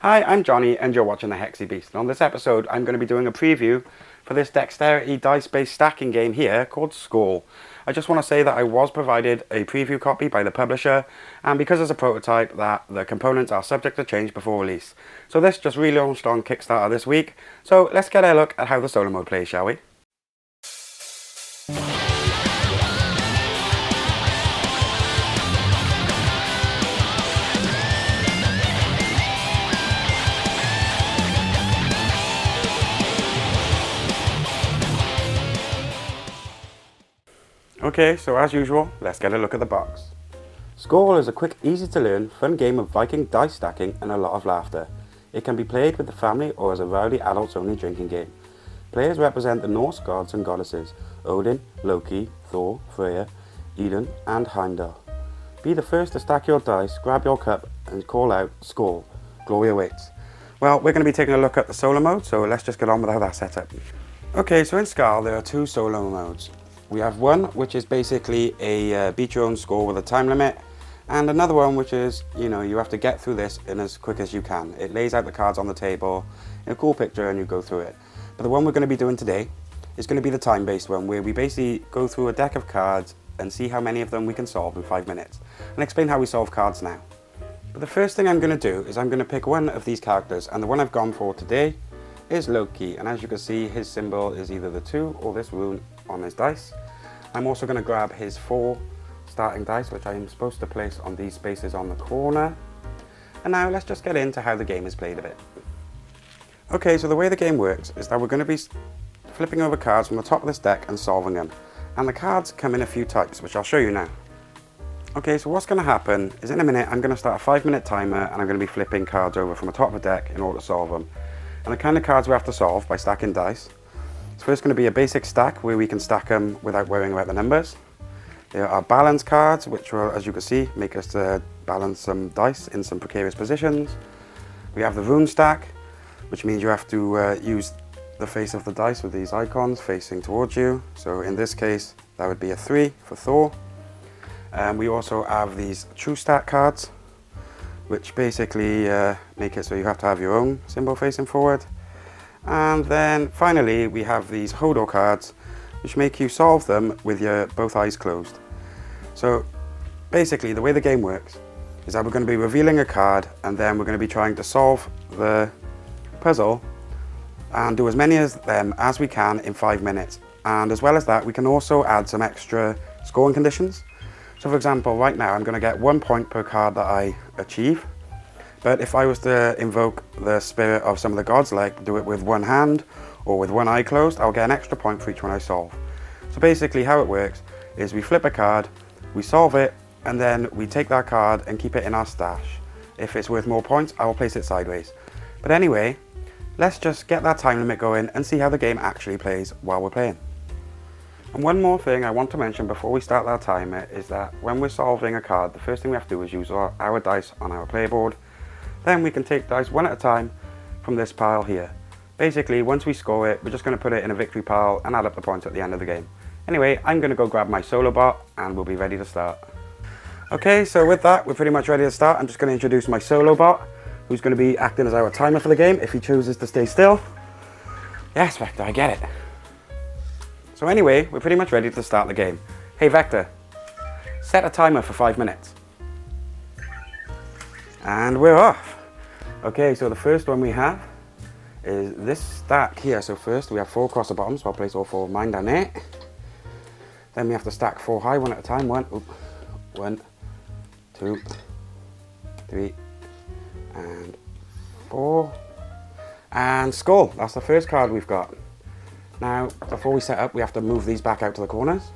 Hi, I'm Johnny and you're watching the Hexy Beast. And on this episode I'm going to be doing a preview for this dexterity dice-based stacking game here called SKAL. I just want to say that I was provided a preview copy by the publisher, and because it's a prototype that the components are subject to change before release. So this just relaunched on Kickstarter this week, so let's get a look at how the solo mode plays, shall we? Okay, so as usual, let's get a look at the box. SKAL is a quick, easy to learn, fun game of Viking dice stacking and a lot of laughter. It can be played with the family or as a rowdy adults only drinking game. Players represent the Norse gods and goddesses, Odin, Loki, Thor, Freya, Eden and Heimdall. Be the first to stack your dice, grab your cup and call out SKAL. Glory awaits. Well, we're going to be taking a look at the solo mode, so let's just get on with how that's set up. Okay, so in SKAL there are two solo modes. We have one which is basically a beat your own score with a time limit, and another one which is, you have to get through this in as quick as you can. It lays out the cards on the table in a cool picture and you go through it. But the one we're going to be doing today is going to be the time-based one, where we basically go through a deck of cards and see how many of them we can solve in 5 minutes, and explain how we solve cards now. But the first thing I'm going to do is I'm going to pick one of these characters, and the one I've gone for today is Loki, and as you can see his symbol is either the 2 or this rune on his dice. I'm also going to grab his 4 starting dice, which I'm supposed to place on these spaces on the corner. And now let's just get into how the game is played a bit. Okay, so the way the game works is that we're going to be flipping over cards from the top of this deck and solving them. And the cards come in a few types, which I'll show you now. Okay, so what's going to happen is in a minute I'm going to start a 5-minute timer, and I'm going to be flipping cards over from the top of the deck in order to solve them. And the kind of cards we have to solve by stacking dice. It's first going to be a basic stack where we can stack them without worrying about the numbers. There are balance cards, which will, as you can see, make us balance some dice in some precarious positions. We have the rune stack, which means you have to use the face of the dice with these icons facing towards you. So in this case, that would be a 3 for Thor. We also have these true stack cards, which basically make it so you have to have your own symbol facing forward. And then finally we have these Hodor cards, which make you solve them with your both eyes closed. So basically the way the game works is that we're going to be revealing a card, and then we're going to be trying to solve the puzzle and do as many of them as we can in 5 minutes. And as well as that, we can also add some extra scoring conditions. So for example, right now I'm going to get 1 point per card that I achieve. But if I was to invoke the spirit of some of the gods, like do it with one hand or with one eye closed, I'll get an extra point for each one I solve. So basically how it works is we flip a card, we solve it, and then we take that card and keep it in our stash. If it's worth more points, I will place it sideways. But anyway, let's just get that time limit going and see how the game actually plays while we're playing. And one more thing I want to mention before we start that timer is that when we're solving a card, the first thing we have to do is use our dice on our playboard. Then we can take dice one at a time from this pile here. Basically, once we score it, we're just going to put it in a victory pile and add up the points at the end of the game. Anyway, I'm going to go grab my solo bot and we'll be ready to start. Okay, so with that, we're pretty much ready to start. I'm just going to introduce my solo bot, who's going to be acting as our timer for the game if he chooses to stay still. Yes, Vector, I get it. So anyway, we're pretty much ready to start the game. Hey Vector, set a timer for 5 minutes. And we're off. Okay, so the first one we have is this stack here. So first we have 4 across the bottom, so I'll place all 4 of mine down there. Then we have to stack 4 high, one at a time. 1, 2, 3, and 4. And SKAL, that's the first card we've got. Now, before we set up, we have to move these back out to the corners.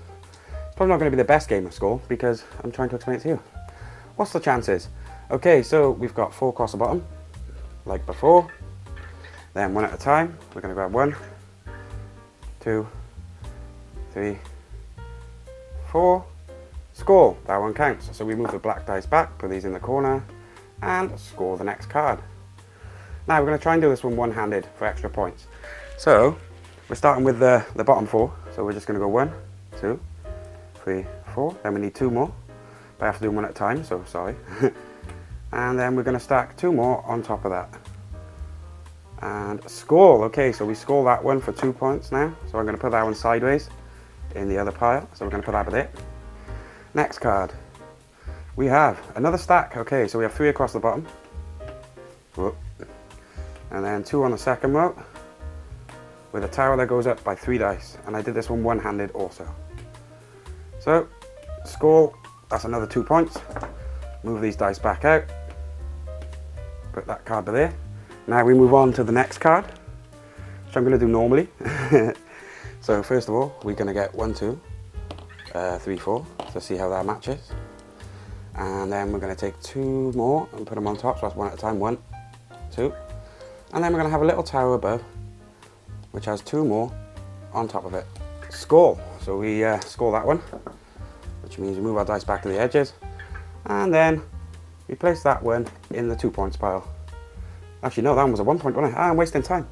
It's probably not going to be the best game of SKAL because I'm trying to explain it to you. What's the chances? Okay, so we've got 4 across the bottom, like before. Then one at a time, we're going to grab 1, 2, 3, 4. SKAL, that one counts. So we move the black dice back, put these in the corner, and score the next card. Now we're going to try and do this one one-handed for extra points. So we're starting with the bottom 4. So we're just going to go 1, 2, 3, 4. Then we need 2 more. But I have to do them one at a time, so sorry. And then we're going to stack 2 more on top of that. And SKAL. Okay, so we score that one for 2 points now. So I'm going to put that one sideways in the other pile. So we're going to put that with it. Next card. We have another stack. Okay, so we have 3 across the bottom. Whoop. And then 2 on the second row with a tower that goes up by 3 dice. And I did this one one-handed also. So, SKAL, that's another 2 points. Move these dice back out. Put that card there. Now we move on to the next card, which I'm going to do normally. So first of all, we're going to get 1, 2, 3, 4 to see how that matches. And then we're going to take 2 more and put them on top, so that's 1 at a time. 1, 2. And then we're going to have a little tower above, which has 2 more on top of it. SKAL. So we SKAL that one, which means we move our dice back to the edges. And then we place that one in the 2 points pile. Actually, no, that one was a 1 point, wasn't it? I'm wasting time.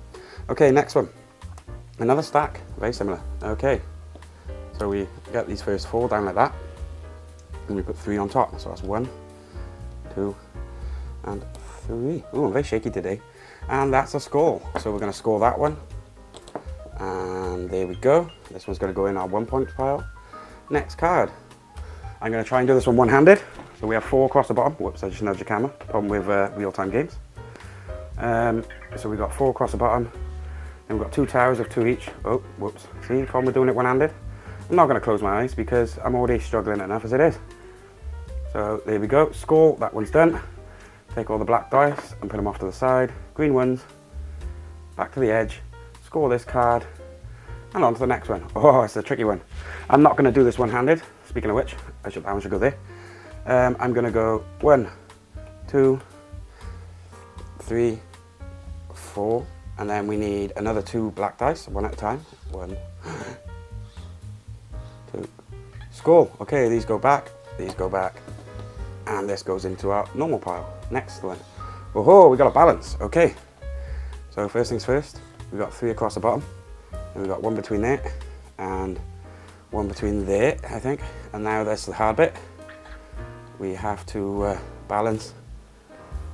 Okay, next one. Another stack, very similar. Okay, so we get these first 4 down like that. And we put 3 on top. So that's 1, 2, and 3. Oh, I'm very shaky today. And that's a SKAL. So we're going to SKAL that one. And there we go. This one's going to go in our 1 point pile. Next card. I'm going to try and do this one one-handed. So we have 4 across the bottom. Whoops, I just nudged the camera. Problem with real-time games. So we've got 4 across the bottom. Then we've got 2 towers of 2 each. Oh, whoops. See, the problem with doing it one-handed? I'm not going to close my eyes because I'm already struggling enough as it is. So there we go. SKAL, that one's done. Take all the black dice and put them off to the side. Green ones, back to the edge. SKAL this card. And on to the next one. Oh, it's a tricky one. I'm not going to do this one-handed. Speaking of which, that one should go there. I'm going to go 1, 2, 3, 4, and then we need another 2 black dice, 1 at a time. 1, 2. SKAL. Okay, these go back, and this goes into our normal pile. Next one. Oh, we got a balance. Okay. So first things first, we got 3 across the bottom, and we got 1 between there, and 1 between there, I think. And now that's the hard bit. We have to balance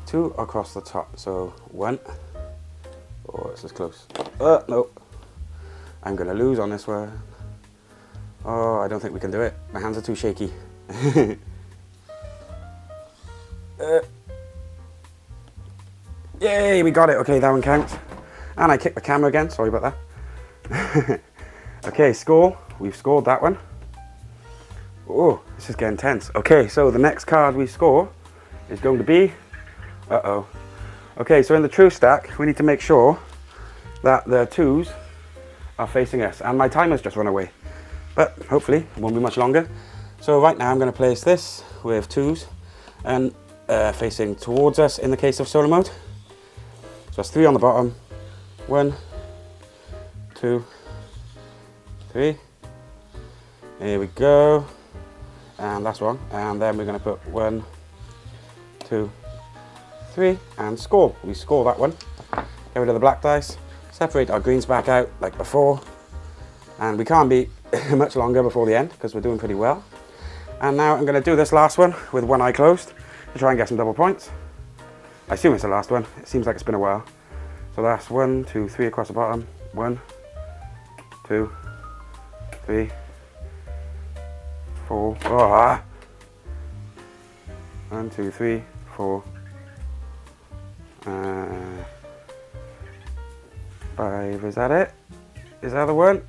2 across the top. So 1. Oh, this is close. No. I'm going to lose on this one. Oh, I don't think we can do it. My hands are too shaky. Yay, we got it. Okay, that one counts. And I kicked the camera again. Sorry about that. Okay, SKAL. We've scored that one. Oh, this is getting tense. Okay, so the next card we score is going to be... Uh-oh. Okay, so in the true stack, we need to make sure that the 2s are facing us. And my timer's just run away. But hopefully, it won't be much longer. So right now, I'm going to place this with 2s and facing towards us in the case of solo mode. So that's 3 on the bottom. 1, 2, 3. Here we go. And that's wrong. And then we're going to put 1, 2, 3, and SKAL. We SKAL that one. Get rid of the black dice. Separate our greens back out like before. And we can't be much longer before the end because we're doing pretty well. And now I'm going to do this last one with one eye closed to try and get some double points. I assume it's the last one. It seems like it's been a while. So that's 1, 2, 3 across the bottom. 1, 2, 3, 4. Oh. 1, 2, 3, 4. 5. Is that it? Is that the one?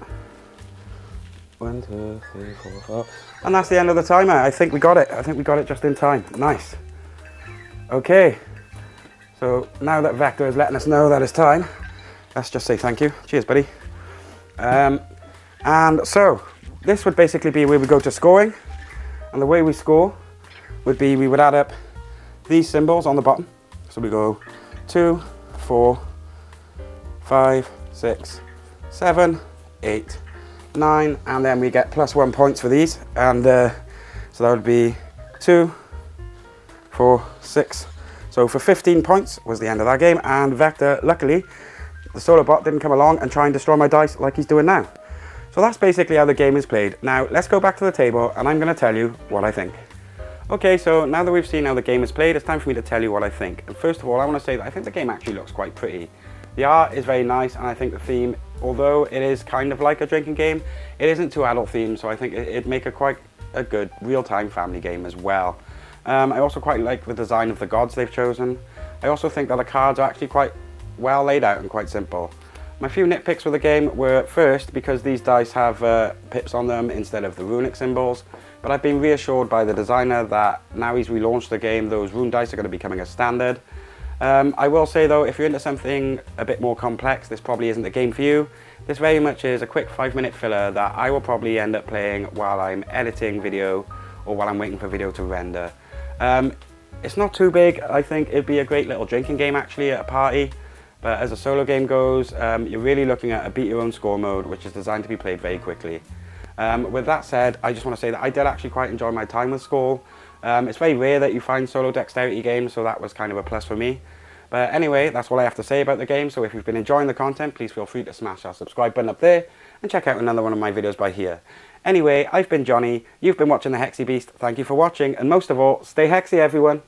1, 2, 3, 4, 5. And that's the end of the timer. I think we got it. I think we got it just in time. Nice. Okay. So now that Vector is letting us know that it's time, let's just say thank you. Cheers, buddy. And so this would basically be where we go to scoring. And the way we score would be we would add up these symbols on the bottom. So we go 2, 4, 5, 6, 7, 8, 9, and then we get +1 points for these. And so that would be 2, 4, 6. So for 15 points was the end of that game. And Vector, luckily, the solo bot didn't come along and try and destroy my dice like he's doing now. So that's basically how the game is played. Now let's go back to the table and I'm going to tell you what I think. Okay, so now that we've seen how the game is played, it's time for me to tell you what I think. And first of all, I want to say that I think the game actually looks quite pretty. The art is very nice, and I think the theme, although it is kind of like a drinking game, it isn't too adult themed, so I think it'd make quite a good real-time family game as well. I also quite like the design of the gods they've chosen. I also think that the cards are actually quite well laid out and quite simple. My few nitpicks with the game were, first, because these dice have pips on them instead of the runic symbols, but I've been reassured by the designer that now he's relaunched the game, those rune dice are going to be becoming a standard. I will say though, if you're into something a bit more complex, this probably isn't the game for you. This very much is a quick 5-minute filler that I will probably end up playing while I'm editing video or while I'm waiting for video to render. It's not too big. I think it'd be a great little drinking game actually at a party, but as a solo game goes, you're really looking at a beat your own score mode, which is designed to be played very quickly. With that said, I just want to say that I did actually quite enjoy my time with SKAL. It's very rare that you find solo dexterity games, so that was kind of a plus for me. But anyway, that's all I have to say about the game, so if you've been enjoying the content, please feel free to smash that subscribe button up there, and check out another one of my videos by here. Anyway, I've been Johnny, you've been watching the Hexy Beast, thank you for watching, and most of all, stay Hexy everyone!